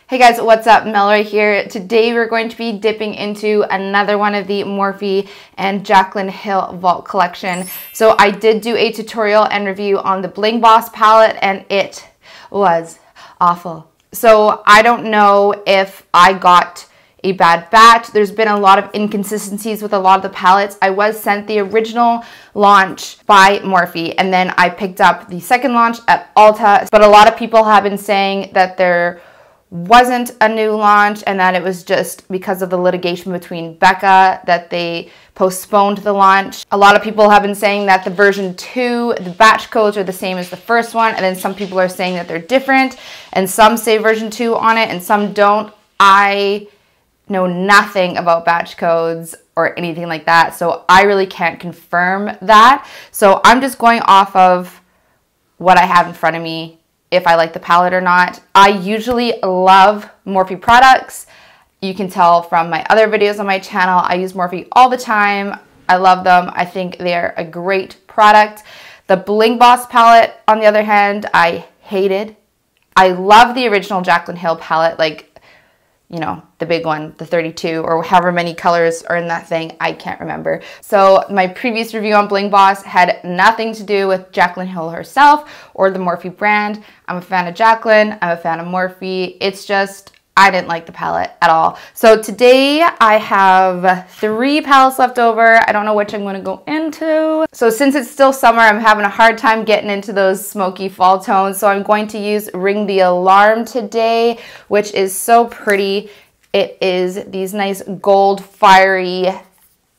Hey guys, what's up? Melrae here. Today we're going to be dipping into another one of the Morphe and Jaclyn Hill Vault collection. So I did do a tutorial and review on the Bling Boss palette and it was awful. So I don't know if I got a bad batch. There's been a lot of inconsistencies with a lot of the palettes. I was sent the original launch by Morphe and then I picked up the second launch at Ulta. But a lot of people have been saying that there wasn't a new launch and that it was just because of the litigation between Becca that they postponed the launch. A lot of people have been saying that the version 2, the batch codes are the same as the first one, and then some people are saying that they're different, and some say version 2 on it and some don't. I know nothing about batch codes or anything like that, so I really can't confirm that. So I'm just going off of what I have in front of me, if I like the palette or not. I usually love Morphe products. You can tell from my other videos on my channel, I use Morphe all the time. I love them. I think they're a great product. The Bling Boss palette, on the other hand, I hated. I love the original Jaclyn Hill palette, like, you know, the big one, the 32 or however many colors are in that thing, I can't remember. So my previous review on Bling Boss had nothing to do with Jaclyn Hill herself or the Morphe brand. I'm a fan of Jaclyn, I'm a fan of Morphe. It's just, I didn't like the palette at all. So today I have 3 palettes left over. I don't know which I'm gonna go into. So since it's still summer, I'm having a hard time getting into those smoky fall tones. So I'm going to use Ring the Alarm today, which is so pretty. It is these nice gold, fiery,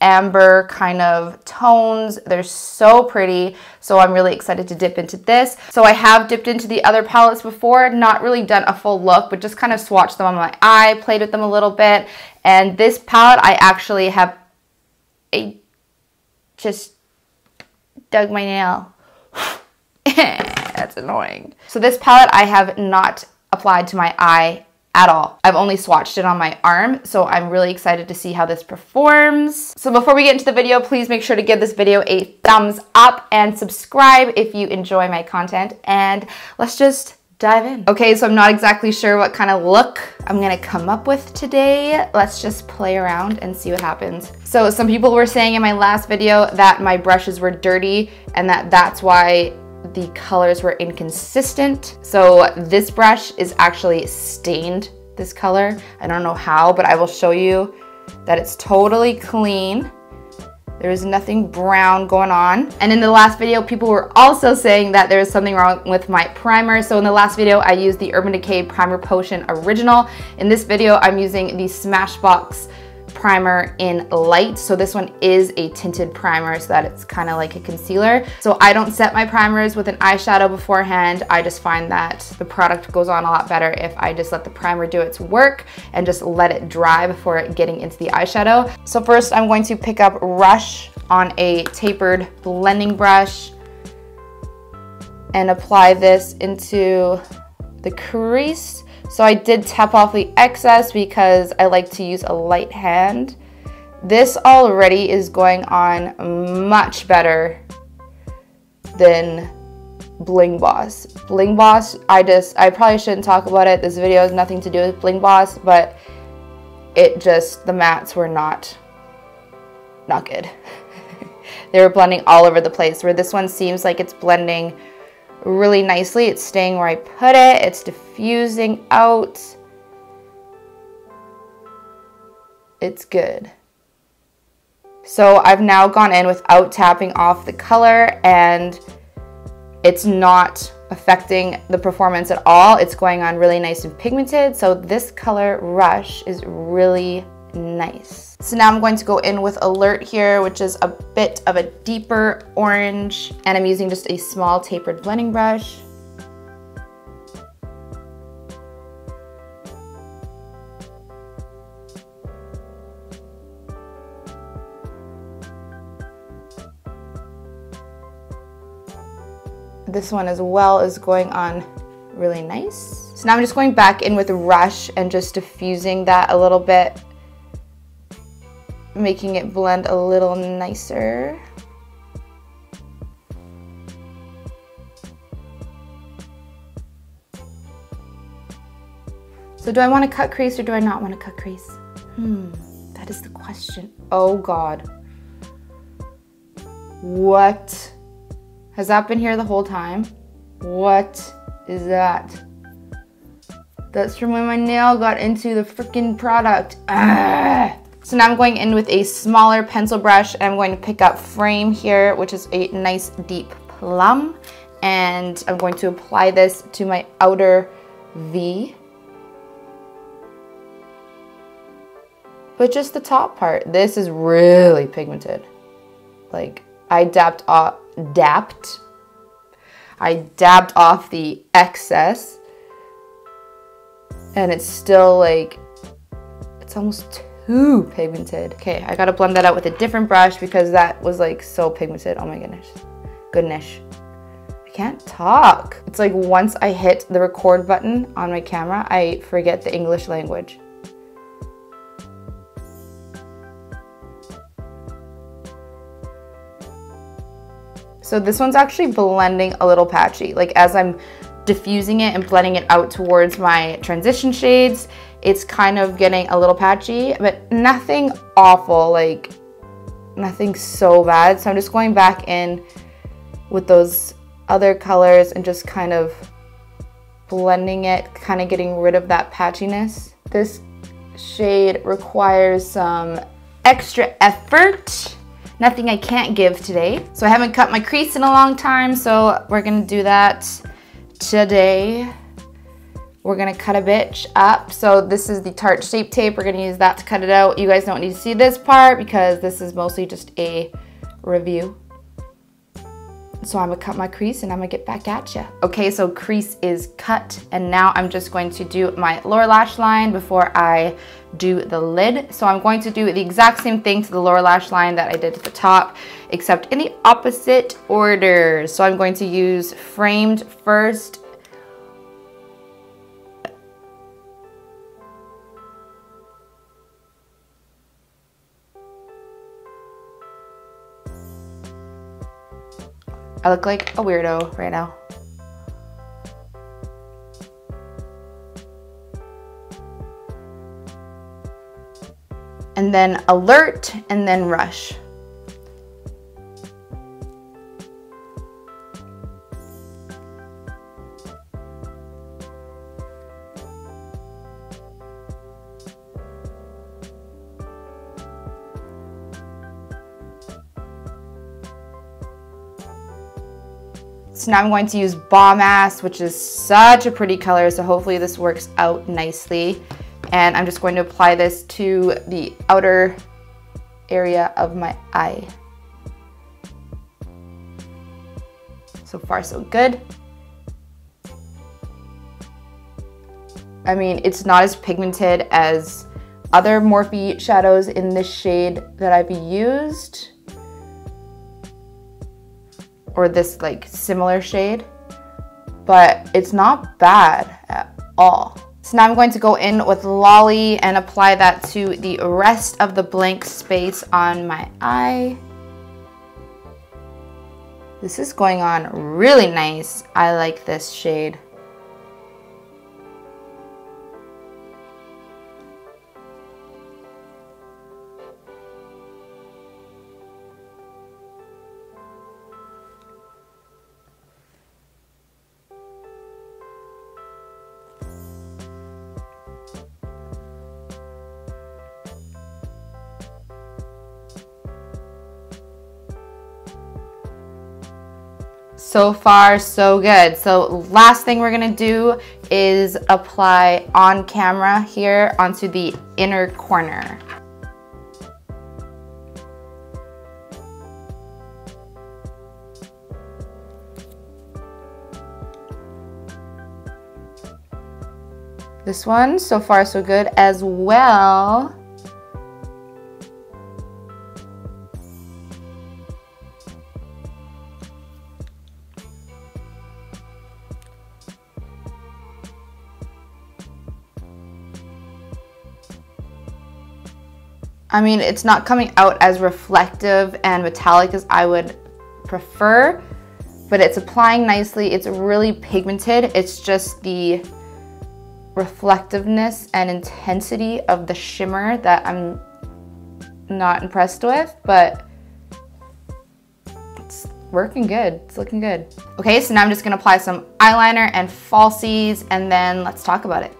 amber kind of tones. They're so pretty, so I'm really excited to dip into this. So I have dipped into the other palettes before, not really done a full look, but just kind of swatched them on my eye, played with them a little bit. And this palette, I actually have just dug my nail. That's annoying. So this palette I have not applied to my eye at all. I've only swatched it on my arm, so I'm really excited to see how this performs. So before we get into the video, please make sure to give this video a thumbs up and subscribe if you enjoy my content, and let's just dive in. Okay, so I'm not exactly sure what kind of look I'm gonna come up with today. Let's just play around and see what happens. So some people were saying in my last video that my brushes were dirty and that's why the colors were inconsistent. So this brush is actually stained this color. I don't know how, but I will show you that it's totally clean. There is nothing brown going on. And in the last video, people were also saying that there is something wrong with my primer. So in the last video, I used the Urban Decay Primer Potion Original. In this video, I'm using the Smashbox primer in light. So this one is a tinted primer so that it's kind of like a concealer. So I don't set my primers with an eyeshadow beforehand. I just find that the product goes on a lot better if I just let the primer do its work and just let it dry before getting into the eyeshadow. So first I'm going to pick up Rush on a tapered blending brush and apply this into the crease. So I did tap off the excess because I like to use a light hand. This already is going on much better than Bling Boss. Bling Boss, I probably shouldn't talk about it. This video has nothing to do with Bling Boss, but the mattes were not good. They were blending all over the place, where this one seems like it's blending really nicely. It's staying where I put it. It's diffusing out. It's good. So I've now gone in without tapping off the color and it's not affecting the performance at all. It's going on really nice and pigmented. So this color Rush is really nice. So now I'm going to go in with Alert here, which is a bit of a deeper orange, and I'm using just a small tapered blending brush. This one as well is going on really nice. So now I'm just going back in with Rush and just diffusing that a little bit, making it blend a little nicer. So do I want to cut crease or do I not want to cut crease? That is the question. Oh God. What? Has that been here the whole time? What is that? That's from when my nail got into the freaking product. So now I'm going in with a smaller pencil brush and I'm going to pick up Frame here, which is a nice deep plum. And I'm going to apply this to my outer V. But just the top part. This is really pigmented. Like I dabbed off the excess and it's still like, it's almost too pigmented. Okay, I gotta blend that out with a different brush because that was like so pigmented. Oh my goodness. I can't talk. It's like once I hit the record button on my camera, I forget the English language. So this one's actually blending a little patchy. Like as I'm diffusing it and blending it out towards my transition shades, it's kind of getting a little patchy, but nothing awful, like nothing so bad. So I'm just going back in with those other colors and just kind of blending it, kind of getting rid of that patchiness. This shade requires some extra effort. Nothing I can't give today. So I haven't cut my crease in a long time, so we're gonna do that today. We're gonna cut a bitch up. So this is the Tarte Shape Tape. We're gonna use that to cut it out. You guys don't need to see this part because this is mostly just a review. So I'm gonna cut my crease and I'm gonna get back at ya. Okay, so crease is cut and now I'm just going to do my lower lash line before I do the lid. So I'm going to do the exact same thing to the lower lash line that I did to the top, except in the opposite order. So I'm going to use Framed first. I look like a weirdo right now. And then Alert, and then Rush. So now I'm going to use Bomb Ass, which is such a pretty color, so hopefully this works out nicely. And I'm just going to apply this to the outer area of my eye. So far, so good. I mean, it's not as pigmented as other Morphe shadows in this shade that I've used, or this like similar shade, but it's not bad at all. So now I'm going to go in with Lolly and apply that to the rest of the blank space on my eye. This is going on really nice. I like this shade. So far, so good. So last thing we're gonna do is apply on camera here onto the inner corner. This one, so far so good as well. I mean, it's not coming out as reflective and metallic as I would prefer, but it's applying nicely. It's really pigmented. It's just the reflectiveness and intensity of the shimmer that I'm not impressed with, but it's working good. It's looking good. Okay, so now I'm just gonna apply some eyeliner and falsies, and then let's talk about it.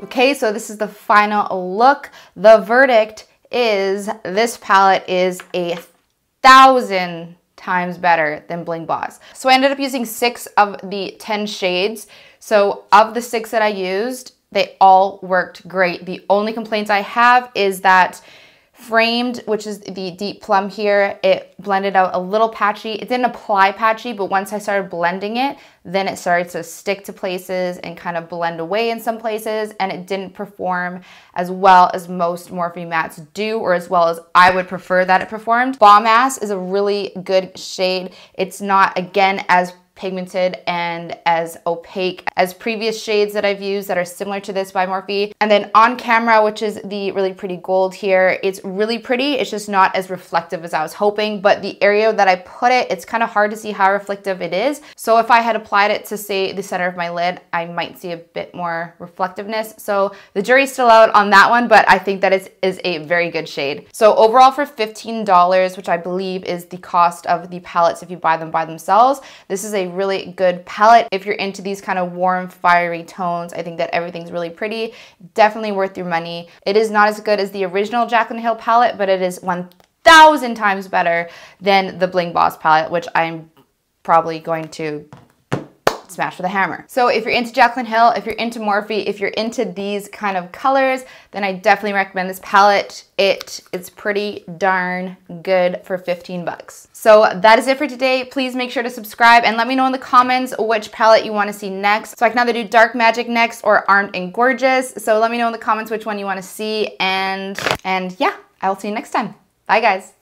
Okay, so this is the final look. The verdict is this palette is 1,000 times better than Bling Boss. So I ended up using 6 of the 10 shades. So of the 6 that I used, they all worked great. The only complaints I have is that Framed, which is the deep plum here, it blended out a little patchy. It didn't apply patchy, but once I started blending it, then it started to stick to places and kind of blend away in some places, and it didn't perform as well as most Morphe mattes do, or as well as I would prefer that it performed. Bomb Ass is a really good shade. It's not, again, as pigmented and as opaque as previous shades that I've used that are similar to this by Morphe. And then On Camera, which is the really pretty gold here, it's really pretty. It's just not as reflective as I was hoping, but the area that I put it, it's kind of hard to see how reflective it is. So if I had applied it to, say, the center of my lid, I might see a bit more reflectiveness. So the jury's still out on that one, but I think that it is a very good shade. So overall, for $15, which I believe is the cost of the palettes if you buy them by themselves, this is a really good palette. If you're into these kind of warm, fiery tones, I think that everything's really pretty. Definitely worth your money. It is not as good as the original Jaclyn Hill palette, but it is 1,000 times better than the Bling Boss palette, which I'm probably going to smash with a hammer. So if you're into Jaclyn Hill, if you're into Morphe, if you're into these kind of colors, then I definitely recommend this palette. It's pretty darn good for 15 bucks. So that is it for today. Please make sure to subscribe and let me know in the comments which palette you want to see next. So I can either do Dark Magic next or Armed and Gorgeous. So let me know in the comments which one you want to see, and yeah, I will see you next time. Bye guys.